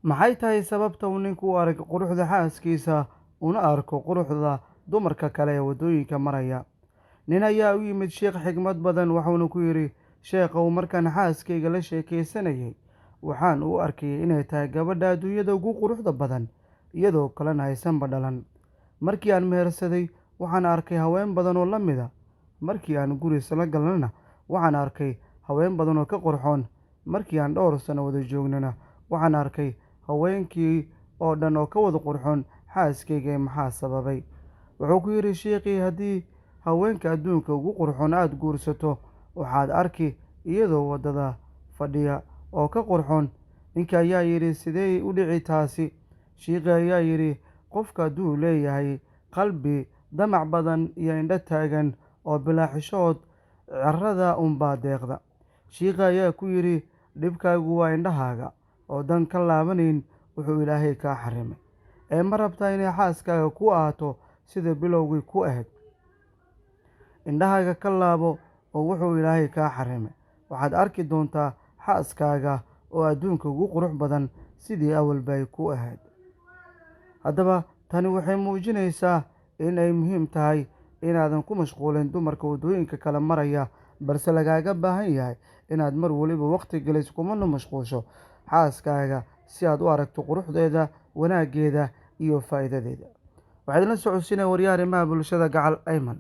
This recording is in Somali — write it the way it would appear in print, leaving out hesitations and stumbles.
Maxay tahay sababta uu ninku u arko quruxda xaaskiisa una arko quruxda dumarka kale ee waddooyinka maraya? Nin ayaa u yimid sheekh xigmad badan wuxuuna ku yidhi, Sheekhow, markaan xaaskayga la sheekaysanayay, waxaan u arkayay inay tahay gabadha adduunyada ugu quruxda badan, iyadoo kalena haysanba dhalan. Markii aan mehersaday, waxaan arkay haween badan oo la mid ah. Markii aan guri isla galnana, waxaan arkay haween badan oo ka qurxoon. Markii aan dhowr sano wada joognana, waxaan arkay haweenkii oo dhan oo ka wada qurxoon xaaskayga. Maxaa sababay? Wuxuu ku yidhi sheekhii, haddii haweenka adduunka ugu qurxoon aad guursato, waxaad arki iyadoo waddada fadhiya oo ka qurxoon. Ninka ayaa yidhi, sidee u dhici taasi? Sheekhii ayaa yidhi, qofka hadduu leeyahay qalbi damac badan iyo indho taagan oo bilaa xishood, cirrada unbaa deeqda. Sheekhii ayaa ku yidhi, dhibkaagu waa indhahaaga oo dan ka laabanayn wuxuu Ilaahay kaa xarimay. Ma rabtaa inay xaaskaaga ku ahaato sida bilowgii ku ahayd? Indhahaaga ka laabo oo wuxuu Ilaahay kaa xarimay. Waxaad arki doontaa xaaskaaga oo adduunka ugu qurux badan sidii awalba ay ku ahayd. Haddaba tani waxay muujinaysaa in ay muhiim tahay inaadan ku mashquulin dumarka waddooyinka kala maraya, balse lagaaga baahan yahay inaad mar waliba waqti geliso kumana mashquusho xaaskaaga si aad u aragto quruxdeeda, wanaaggeeda iyo faa'iidadeeda. Waxaad la socodsiinaya waryaha arrimaha bulshada Gacal Ayman.